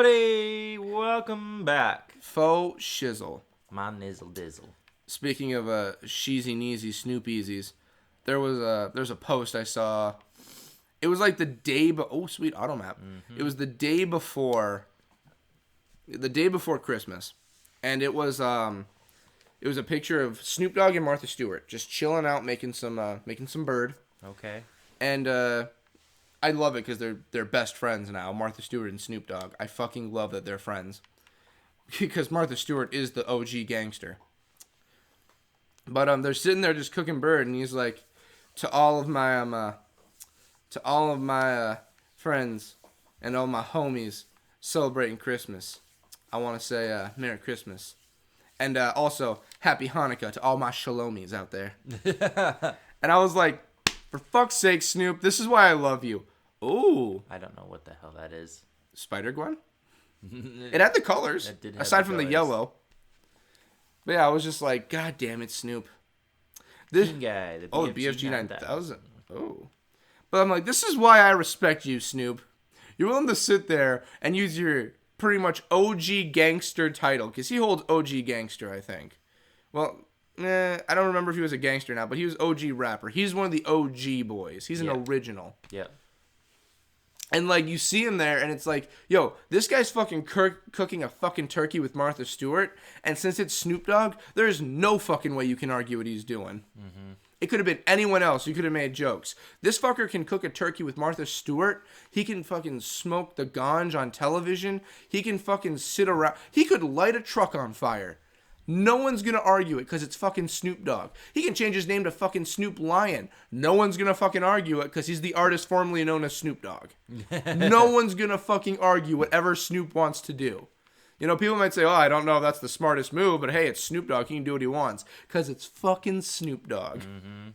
everybody, welcome back. Faux shizzle. My nizzle dizzle. Speaking of sheezy neezy Snoop Easies, there's a post I saw. It was like the day oh sweet auto map. Mm-hmm. It was the day before Christmas, and it was a picture of Snoop Dogg and Martha Stewart just chilling out making some bird. Okay. And I love it because they're best friends now, Martha Stewart and Snoop Dogg. I fucking love that they're friends because Martha Stewart is the OG gangster. But they're sitting there just cooking bird, and he's like, to all of my friends and all my homies celebrating Christmas, I want to say Merry Christmas, and also Happy Hanukkah to all my Shalomies out there. And I was like, for fuck's sake, Snoop, this is why I love you. Ooh. I don't know what the hell that is. Spider-Gwen? It had the colors, aside from the yellow. But yeah, I was just like, God damn it, Snoop. This guy, the BFG 9000. Oh. But I'm like, this is why I respect you, Snoop. You're willing to sit there and use your pretty much OG gangster title. Because he holds OG gangster, I think. Well, I don't remember if he was a gangster now, but he was OG rapper. He's one of the OG boys. He's an original. Yeah. And, like, you see him there, and it's like, yo, this guy's fucking cooking a fucking turkey with Martha Stewart, and since it's Snoop Dogg, there's no fucking way you can argue what he's doing. Mm-hmm. It could have been anyone else. You could have made jokes. This fucker can cook a turkey with Martha Stewart. He can fucking smoke the ganj on television. He can fucking sit around. He could light a truck on fire. No one's going to argue it because it's fucking Snoop Dogg. He can change his name to fucking Snoop Lion. No one's going to fucking argue it because he's the artist formerly known as Snoop Dogg. No one's going to fucking argue whatever Snoop wants to do. You know, people might say, oh, I don't know if that's the smartest move, but hey, it's Snoop Dogg. He can do what he wants because it's fucking Snoop Dogg. Mm-hmm.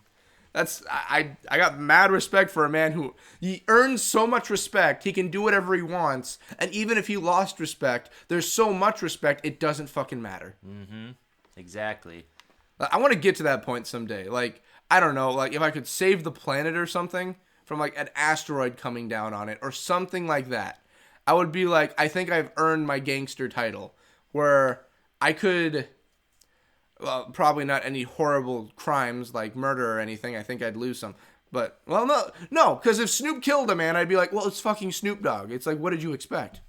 I got mad respect for a man who he earns so much respect, he can do whatever he wants, and even if he lost respect, there's so much respect, it doesn't fucking matter. Mm-hmm. Exactly. I want to get to that point someday. Like, I don't know, like if I could save the planet or something from like an asteroid coming down on it or something like that, I would be like, I think I've earned my gangster title where I could... Well, probably not any horrible crimes like murder or anything. I think I'd lose some. But, well, no, because if Snoop killed a man, I'd be like, well, it's fucking Snoop Dogg. It's like, what did you expect?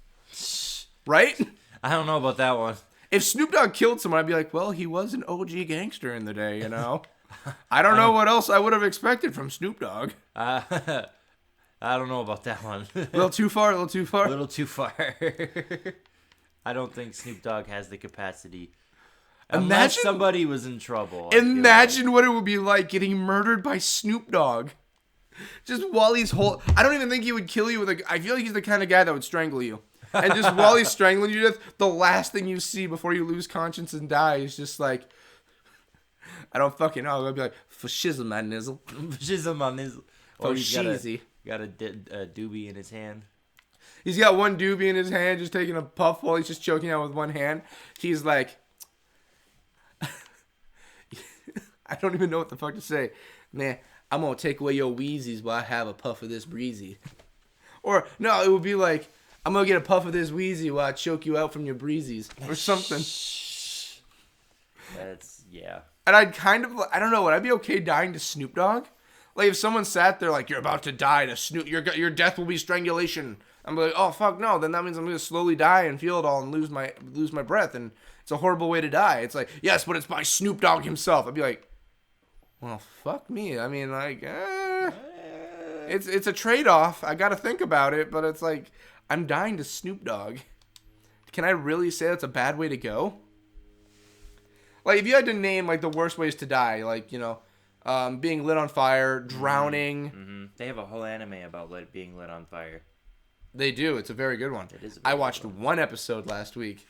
Right? I don't know about that one. If Snoop Dogg killed someone, I'd be like, well, he was an OG gangster in the day, you know? I don't know what else I would have expected from Snoop Dogg. I don't know about that one. A little too far? A little too far. I don't think Snoop Dogg has the capacity. Unless somebody was in trouble. Imagine what it would be like getting murdered by Snoop Dogg. Just Wally's whole... I don't even think he would kill you with a... I feel like he's the kind of guy that would strangle you. And just while he's strangling you to death, the last thing you see before you lose conscience and die is just like... I don't fucking know. I'd be like, for shizzle my nizzle. For shizzle my nizzle. Oh, cheesy. Got a doobie in his hand. He's got one doobie in his hand, just taking a puff while he's just choking out with one hand. He's like... I don't even know what the fuck to say. Man, I'm going to take away your wheezies while I have a puff of this breezy. Or, no, it would be like, I'm going to get a puff of this wheezy while I choke you out from your breezies. Or something. That's, yeah. And I'd kind of, I don't know, would I be okay dying to Snoop Dogg? Like, if someone sat there like, you're about to die to Snoop, your death will be strangulation. I'm like, oh, fuck no. Then that means I'm going to slowly die and feel it all and lose my breath. And it's a horrible way to die. It's like, yes, but it's by Snoop Dogg himself. I'd be like, well, fuck me. I mean, like, it's a trade-off. I got to think about it, but it's like, I'm dying to Snoop Dogg. Can I really say that's a bad way to go? Like, if you had to name, like, the worst ways to die, like, you know, being lit on fire, drowning. Mm-hmm. They have a whole anime about being lit on fire. They do. It's a very good one. It is. I watched one episode last week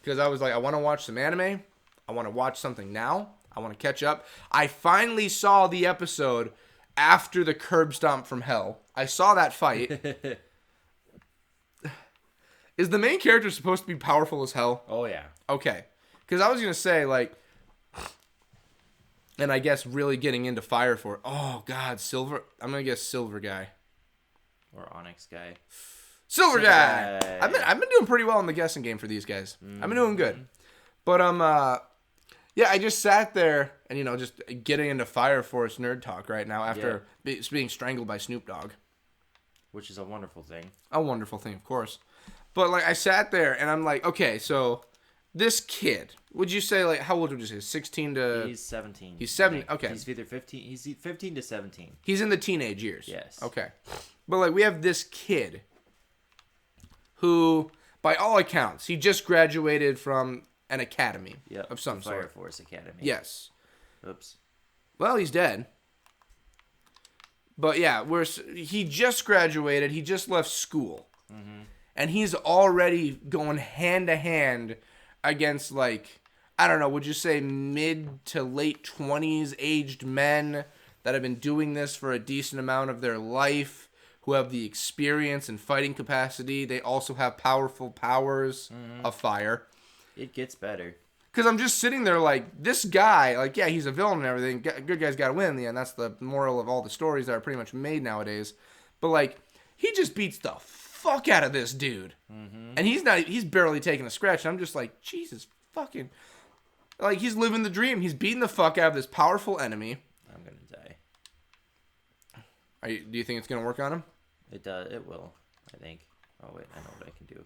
because I was like, I want to watch some anime. I want to watch something now. I want to catch up. I finally saw the episode after the curb stomp from hell. I saw that fight. Is the main character supposed to be powerful as hell? Oh, yeah. Okay. Because I was going to say, like, and I guess really getting into fire for, oh, God, Silver. I'm going to guess Silver guy. Or Onyx guy. Silver guy. I've been doing pretty well in the guessing game for these guys. I've been doing good. But yeah, I just sat there and just getting into Fire Force nerd talk right now after being strangled by Snoop Dogg, which is a wonderful thing. A wonderful thing, of course. But like I sat there and I'm like, okay, so this kid, would you say like how old would you say? 16 to He's 17. He's 17. Okay. He's either 15. He's 15 to 17. He's in the teenage years. Yes. Okay. But like we have this kid who, by all accounts, he just graduated from an academy of some sort. Fire Force Academy. Yes. Oops. Well, he's dead. But yeah, he just graduated. He just left school. Mm-hmm. And he's already going hand to hand against, like, I don't know, would you say mid to late 20s aged men that have been doing this for a decent amount of their life, who have the experience and fighting capacity. They also have powerful powers of fire. It gets better. Because I'm just sitting there like, this guy, like, yeah, he's a villain and everything. Good guys got to win in the end. That's the moral of all the stories that are pretty much made nowadays. But, like, he just beats the fuck out of this dude. Mm-hmm. And he's barely taking a scratch. And I'm just like, Jesus fucking. Like, he's living the dream. He's beating the fuck out of this powerful enemy. I'm going to die. Do you think it's going to work on him? It does. It will, I think. Oh, wait. I know what I can do.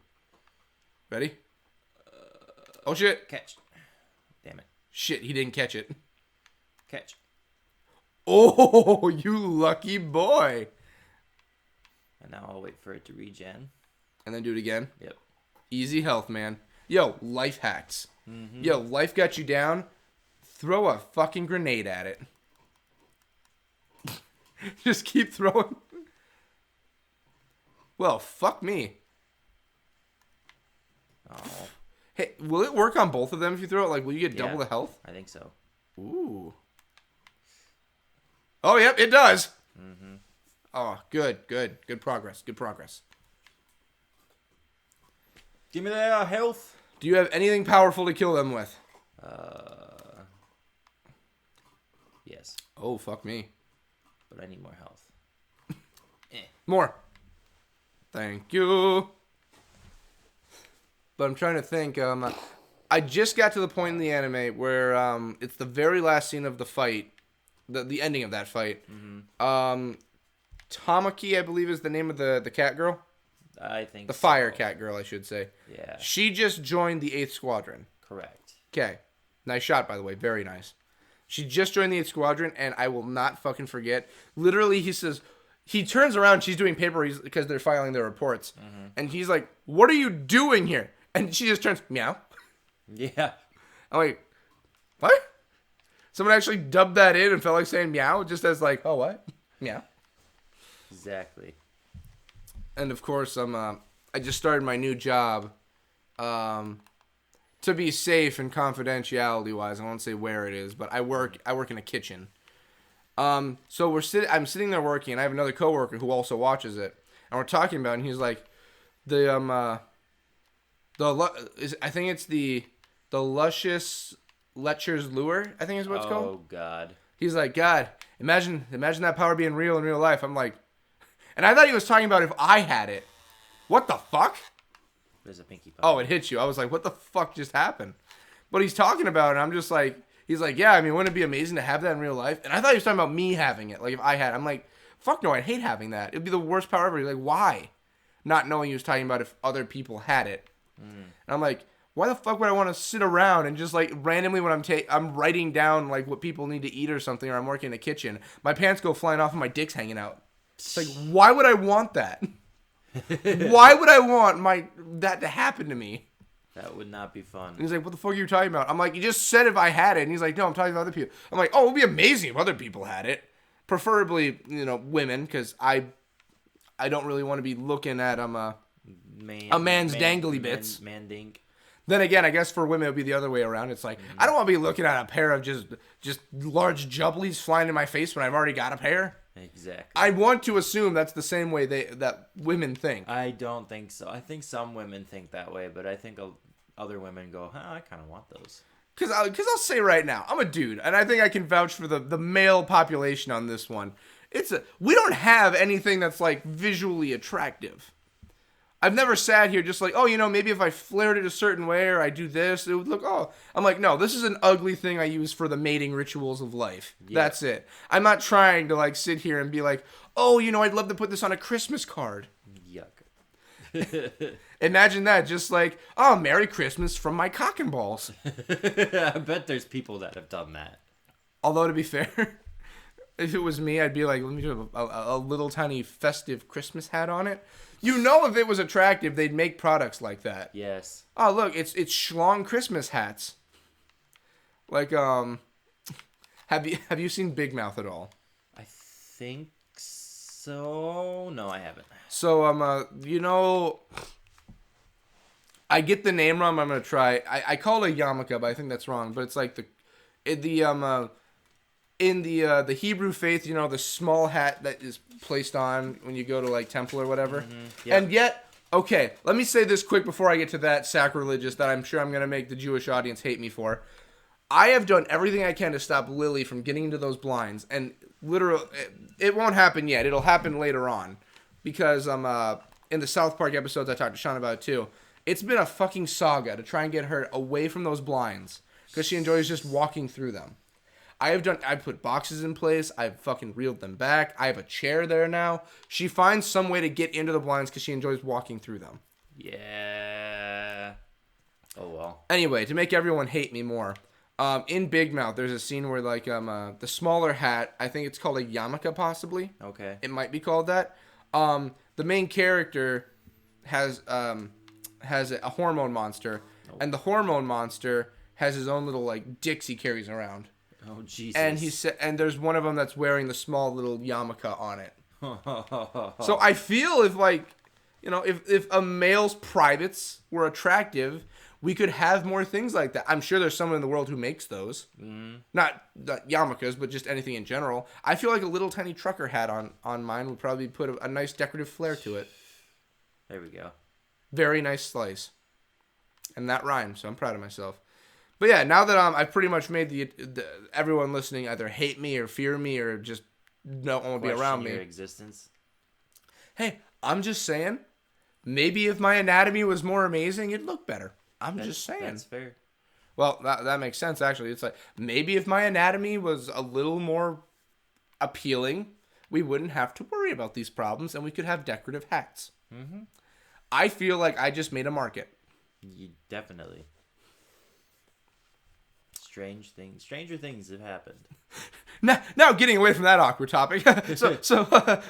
Ready? Oh, shit. Catch. Damn it. Shit, he didn't catch it. Catch. Oh, you lucky boy. And now I'll wait for it to regen. And then do it again? Yep. Easy health, man. Yo, life hacks. Mm-hmm. Yo, life got you down. Throw a fucking grenade at it. Just keep throwing. Well, fuck me. Oh. Hey, will it work on both of them if you throw it? Like, will you get double the health? I think so. Ooh. Oh, yep, it does. Mm-hmm. Oh, good progress. Good progress. Give me their health. Do you have anything powerful to kill them with? Yes. Oh, fuck me. But I need more health. More. Thank you. But I'm trying to think. I just got to the point in the anime where it's the very last scene of the fight, the ending of that fight. Mm-hmm. Tamaki, I believe, is the name of the cat girl. I think the fire cat girl, I should say. Yeah. She just joined the 8th Squadron. Correct. Okay. Nice shot, by the way. Very nice. She just joined the 8th Squadron, and I will not fucking forget. Literally, he says, he turns around, she's doing paper because they're filing their reports. Mm-hmm. And he's like, what are you doing here? And she just turns, meow. Yeah. I'm like, what? Someone actually dubbed that in and felt like saying meow just as like, oh, what? Meow. Exactly. And of course, I just started my new job. To be safe and confidentiality wise, I won't say where it is, but I work in a kitchen. So I'm sitting there working, and I have another coworker who also watches it, and we're talking about it, and he's like, I think it's the luscious Lecher's lure, I think is what it's called. Oh God. He's like, God, imagine that power being real in real life. I'm like, and I thought he was talking about if I had it. What the fuck? There's a pinky pie. Oh, it hit you. I was like, what the fuck just happened? But he's talking about it, and I'm just like, he's like, yeah, I mean, wouldn't it be amazing to have that in real life? And I thought he was talking about me having it. Like, if I had it. I'm like, fuck no, I'd hate having that. It'd be the worst power ever. He's like, why? Not knowing he was talking about if other people had it. And I'm like, why the fuck would I want to sit around and just, like, randomly when I'm writing down, like, what people need to eat or something, or I'm working in the kitchen, my pants go flying off and my dick's hanging out. It's like, why would I want that? Why would I want that to happen to me? That would not be fun. And he's like, what the fuck are you talking about? I'm like, you just said if I had it. And he's like, no, I'm talking about other people. I'm like, oh, it would be amazing if other people had it. Preferably, women, because I don't really want to be looking at a man's dangly bits. Man dink. Then again, I guess for women it would be the other way around. It's like, I don't want to be looking at a pair of just large jubblies flying in my face when I've already got a pair. Exactly. I want to assume that's the same way that women think. I don't think so. I think some women think that way, but I think other women go, I kind of want those. Because I'll say right now, I'm a dude, and I think I can vouch for the male population on this one. We don't have anything that's, like, visually attractive. I've never sat here just like, oh, maybe if I flared it a certain way or I do this, it would look, oh. I'm like, no, this is an ugly thing I use for the mating rituals of life. Yeah. That's it. I'm not trying to like sit here and be like, oh, I'd love to put this on a Christmas card. Yuck. Imagine that, just like, oh, Merry Christmas from my cock and balls. I bet there's people that have done that. Although, to be fair, if it was me, I'd be like, let me do a little tiny festive Christmas hat on it. If it was attractive, they'd make products like that. Yes. Oh, look, it's schlong Christmas hats. Like, have you seen Big Mouth at all? I think so. No, I haven't. So, I get the name wrong. I'm gonna try. I call it a yarmulke, but I think that's wrong. But it's like in the Hebrew faith, the small hat that is placed on when you go to like temple or whatever. Mm-hmm. Yep. And yet, okay, let me say this quick before I get to that sacrilegious that I'm sure I'm gonna make the Jewish audience hate me for. I have done everything I can to stop Lily from getting into those blinds, and literally, it won't happen yet. It'll happen later on, because in the South Park episodes I talked to Sean about it too. It's been a fucking saga to try and get her away from those blinds because she enjoys just walking through them. I've put boxes in place. I've fucking reeled them back. I have a chair there now. She finds some way to get into the blinds because she enjoys walking through them. Yeah. Oh well. Anyway, to make everyone hate me more, in Big Mouth, there's a scene where like the smaller hat, I think it's called a yarmulke possibly. Okay. It might be called that. The main character has a hormone monster, and the hormone monster has his own little like dicks he carries around. Oh Jesus! And there's one of them that's wearing the small little yarmulke on it. So I feel if a male's privates were attractive, we could have more things like that. I'm sure there's someone in the world who makes those. Mm. Not yarmulkes, but just anything in general. I feel like a little tiny trucker hat on mine would probably put a nice decorative flair to it. There we go. Very nice slice. And that rhymed, so I'm proud of myself. But yeah, now that I've pretty much made the everyone listening either hate me or fear me or just don't want to be around me. Your existence. Hey, I'm just saying, maybe if my anatomy was more amazing, it'd look better. I'm just saying. That's fair. Well, that makes sense, actually. It's like, maybe if my anatomy was a little more appealing, we wouldn't have to worry about these problems, and we could have decorative hats. Mm-hmm. I feel like I just made a market. Definitely. Stranger things have happened. Now getting away from that awkward topic.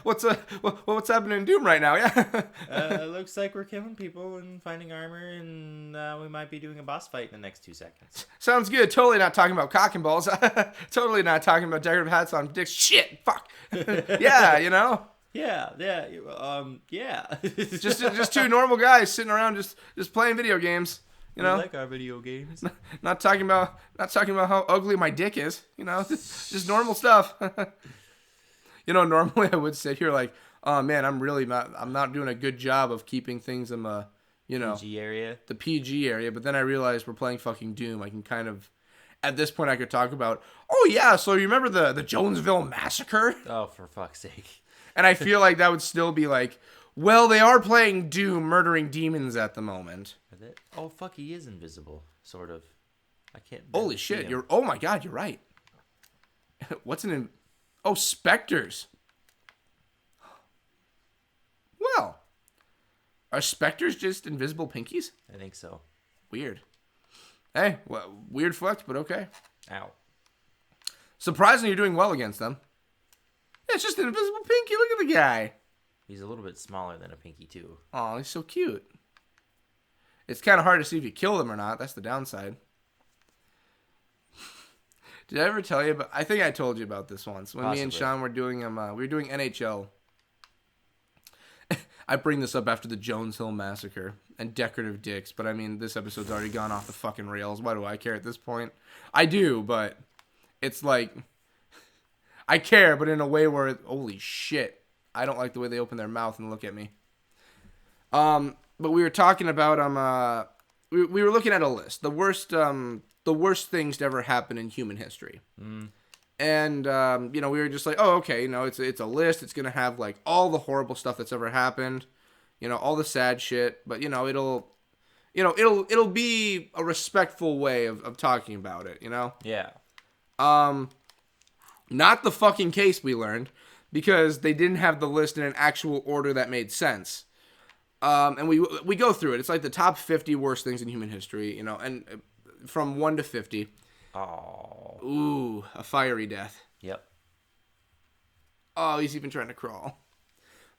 What's happening in Doom right now? Yeah. It looks like we're killing people and finding armor, and we might be doing a boss fight in the next 2 seconds. Sounds good. Totally not talking about cock and balls. Totally not talking about decorative hats on dicks. Shit. Fuck. Yeah. Yeah. just two normal guys sitting around just playing video games. We like our video games. Not talking about how ugly my dick is. Just normal stuff. Normally I would sit here like, oh man, I'm not doing a good job of keeping things in the PG area. The PG area. But then I realized we're playing fucking Doom. I can kind of, at this point, I could talk about, oh yeah, so you remember the Jonesville massacre? Oh, for fuck's sake. And I feel like that would still be like, well, they are playing Doom, murdering demons at the moment. Oh, fuck, he is invisible, sort of. I can't... Holy shit, oh my god, you're right. Specters. Well, are specters just invisible pinkies? I think so. Weird. Hey, well, weird flex, but okay. Ow. Surprisingly, you're doing well against them. Yeah, it's just an invisible pinky. Look at the guy. He's a little bit smaller than a pinky, too. Oh, he's so cute. It's kind of hard to see if you kill them or not. That's the downside. Did I ever tell you about... I think I told you about this once. When Possibly. Me and Sean were doing NHL. I bring this up after the Jones Hill massacre and decorative dicks, but I mean, this episode's already gone off the fucking rails. Why do I care at this point? I do, but it's like... I care, but in a way where... Holy shit. I don't like the way they open their mouth and look at me. But we were talking about we were looking at a list, the worst things to ever happen in human history. Mm. And we were just like, oh, okay, it's a list. It's gonna have like all the horrible stuff that's ever happened. You know, all the sad shit, but it'll be a respectful way of talking about it, you know? Yeah. Not the fucking case, we learned, because they didn't have the list in an actual order that made sense. And we go through it. It's like the top 50 worst things in human history, you know, and from 1 to 50. Oh. Ooh, a fiery death. Yep. Oh, he's even trying to crawl.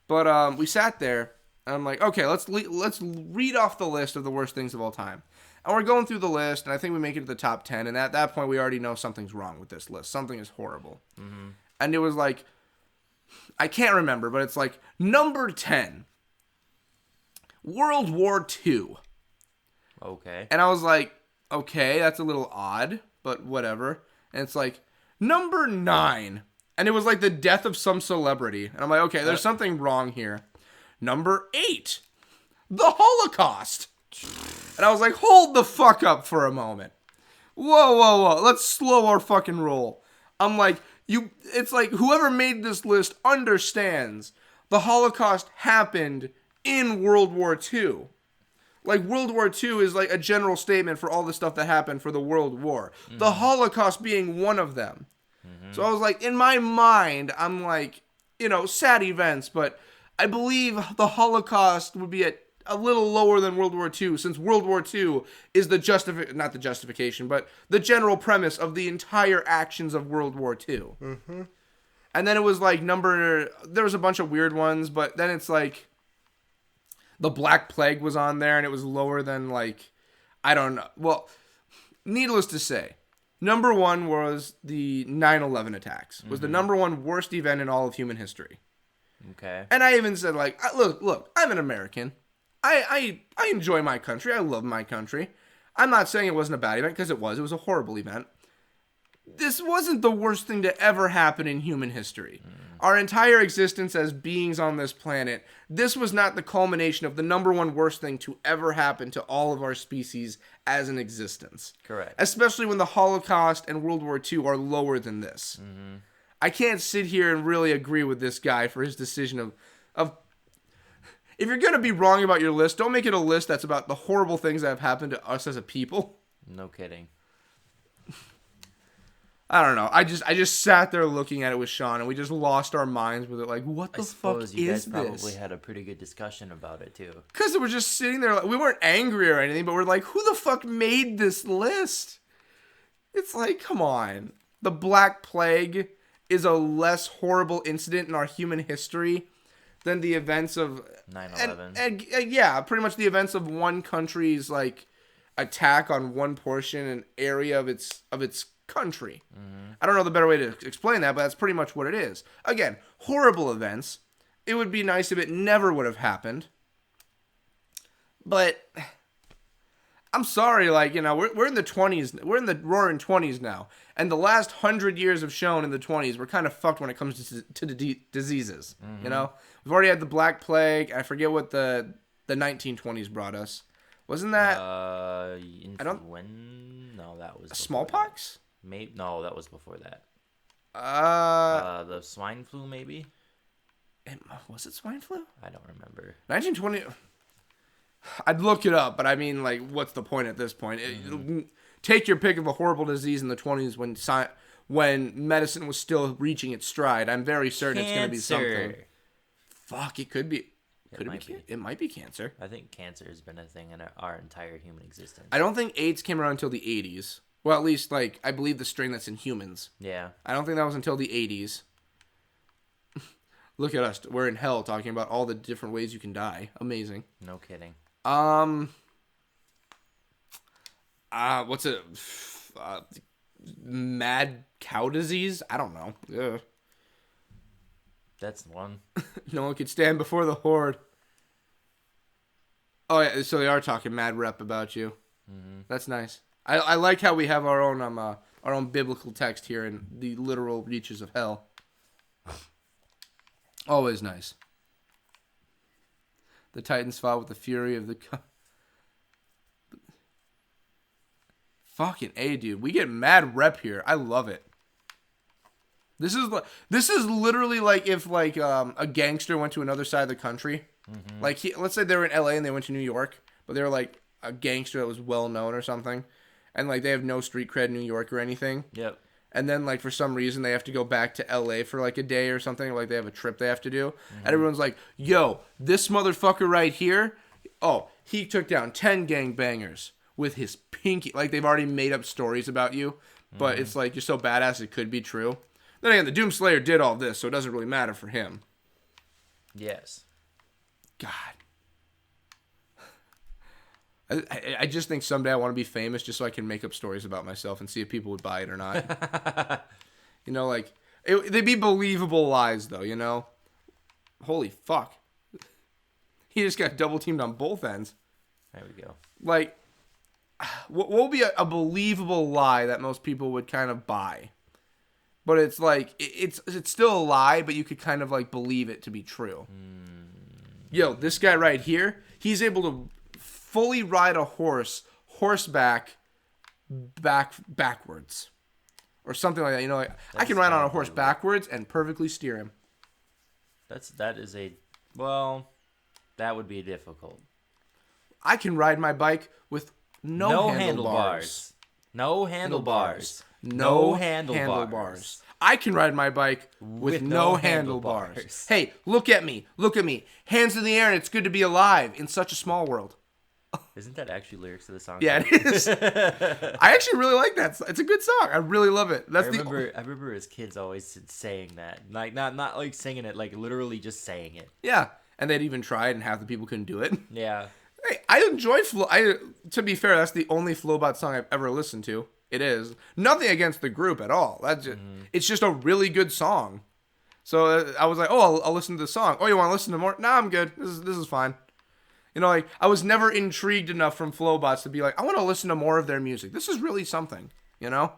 But we sat there, and I'm like, okay, let's read off the list of the worst things of all time. And we're going through the list, and I think we make it to the top 10. And at that point, we already know something's wrong with this list. Something is horrible. Mm-hmm. And it was like, I can't remember, but it's like number 10, World War II. Okay. And I was like, okay, that's a little odd, but whatever. And it's like, number 9. And it was like the death of some celebrity. And I'm like, okay, there's something wrong here. Number 8, the Holocaust. And I was like, hold the fuck up for a moment. Whoa. Let's slow our fucking roll. I'm like, it's like whoever made this list understands the Holocaust happened in World War II. Like, World War II is like a general statement for all the stuff that happened for the World War. Mm-hmm. The Holocaust being one of them. Mm-hmm. So I was like, in my mind, I'm like, you know, sad events, but I believe the Holocaust would be at a little lower than World War II, since World War II is not the justification, but the general premise of the entire actions of World War II. Mm-hmm. And then it was like there was a bunch of weird ones, but then it's like the Black Plague was on there, and it was lower than, like, I don't know. Well, needless to say, number 1 was the 9/11 attacks. Was the number 1 worst event in all of human history. Okay. And I even said, like, look, I'm an American. I enjoy my country. I love my country. I'm not saying it wasn't a bad event, because it was. It was a horrible event. This wasn't the worst thing to ever happen in human history. Our entire existence as beings on this planet, this was not the culmination of the number 1 worst thing to ever happen to all of our species as an existence. Correct. Especially when the Holocaust and World War II are lower than this. Mm-hmm. I can't sit here and really agree with this guy for his decision of if you're going to be wrong about your list, don't make it a list that's about the horrible things that have happened to us as a people. No kidding. I don't know. I just sat there looking at it with Sean, and we just lost our minds with it. Like, what the fuck is this? You guys probably had a pretty good discussion about it, too. Because we're just sitting there. Like, we weren't angry or anything, but we're like, who the fuck made this list? It's like, come on. The Black Plague is a less horrible incident in our human history than the events of 9/11. And yeah, pretty much the events of one country's, like, attack on one portion and area of its country. Mm-hmm. I don't know the better way to explain that, but that's pretty much what it is. Again, horrible events. It would be nice if it never would have happened. But I'm sorry, like, you know, we're in the 20s. We're in the roaring 20s now. And the last 100 years have shown in the 20s, we're kind of fucked when it comes to the diseases. Mm-hmm. You know? We've already had the Black Plague. I forget what the 1920s brought us. Wasn't that... No, that was... Smallpox? Maybe no, that was before that. The swine flu, maybe. Was it swine flu? I don't remember. 1920. I'd look it up, but I mean, like, what's the point at this point? Mm-hmm. Take your pick of a horrible disease in the 20s when medicine was still reaching its stride. I'm very certain it's going to be something. Fuck, it could be. It might be cancer. I think cancer has been a thing in our entire human existence. I don't think AIDS came around until the 80s. Well, at least, like, I believe the strain that's in humans. Yeah. I don't think that was until the 80s. Look at us. We're in hell talking about all the different ways you can die. Amazing. No kidding. What's it? Mad cow disease? I don't know. Ugh. That's one. No one could stand before the horde. Oh, yeah, so they are talking mad rep about you. Mm-hmm. That's nice. I like how we have our own biblical text here in the literal reaches of hell. Always nice. The Titans fought with the fury of the... Fucking A, dude. We get mad rep here. I love it. This is literally like if, like, a gangster went to another side of the country Mm-hmm. Like, let's say they were in LA and they went to New York, but they were like a gangster that was well known or something, and like they have no street cred in New York or anything. Yep. And then like for some reason they have to go back to LA for like a day or something, or like they have a trip they have to do, and everyone's like, "Yo, this motherfucker right here, oh, he took down 10 gangbangers with his pinky." Like they've already made up stories about you, but it's like you're so badass it could be true. Then again, the Doomslayer did all this, so it doesn't really matter for him. Yes. God. I just think someday I want to be famous just so I can make up stories about myself and see if people would buy it or not. You know, like, they'd be believable lies, though, you know? Holy fuck. He just got double teamed on both ends. There we go. Like, what will be a believable lie that most people would kind of buy? But it's like, it's still a lie, but you could kind of like believe it to be true. Yo, this guy right here, he's able to fully ride a horse, horseback, backwards. Or something like that. You know, like, I can ride on a horse backwards and perfectly steer him. That would be difficult. I can ride my bike with no handlebars. No handlebars. No handlebars. I can ride my bike with no handlebars. Hey, look at me. Look at me. Hands in the air and it's good to be alive in such a small world. Isn't that actually lyrics to the song? Yeah, it is. I actually really like that. It's a good song. I really love it. I remember as kids always saying that. Like not like singing it, like literally just saying it. Yeah, and they'd even try it and half the people couldn't do it. Yeah. Hey, I enjoy to be fair, that's the only Flowbot song I've ever listened to. It is. Nothing against the group at all. It's just a really good song. So I was like, oh, I'll listen to the song. Oh, you want to listen to more? Nah, I'm good. This is fine. You know, like, I was never intrigued enough from Flowbots to be like, I want to listen to more of their music. This is really something, you know?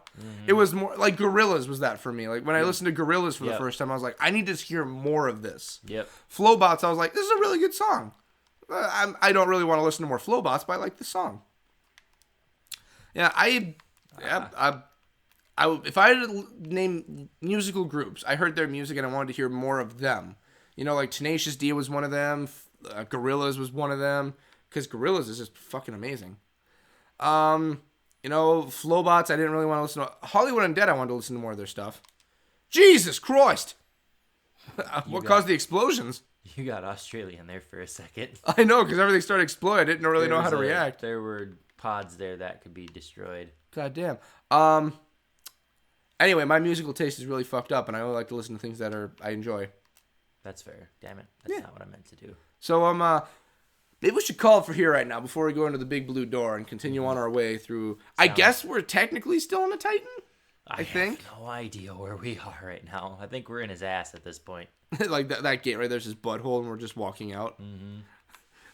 It was more, like, Gorillaz was that for me. Like, when I listened to Gorillaz for the first time, I was like, I need to hear more of this. Yep. Flowbots, I was like, this is a really good song. I don't really want to listen to more Flowbots, but I like the song. Yeah, if I had to name musical groups, I heard their music and I wanted to hear more of them. You know, like Tenacious D was one of them. Gorillaz was one of them. Because Gorillaz is just fucking amazing. You know, Flowbots, I didn't really want to listen to. Hollywood Undead, I wanted to listen to more of their stuff. Jesus Christ! What caused the explosions? You got Australian there for a second. I know, because everything started exploding. I didn't really know how to react. There were pods there that could be destroyed. God damn. Anyway, my musical taste is really fucked up, and I only like to listen to things that I enjoy. That's fair. Damn it. That's not what I meant to do. So, maybe we should call it for here right now before we go into the big blue door and continue on our way through. I guess we're technically still in a Titan? I think. Have no idea where we are right now. I think we're in his ass at this point. Like that gate right there's his butthole, and we're just walking out. Mm-hmm.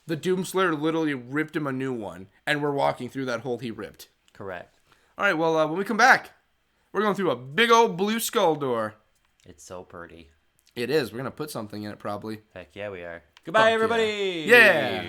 The Doomslayer literally ripped him a new one, and we're walking through that hole he ripped. Correct. All right, well, when we come back, we're going through a big old blue skull door. It's so pretty. It is. We're going to put something in it, probably. Heck yeah, we are. Goodbye, everybody. Yeah.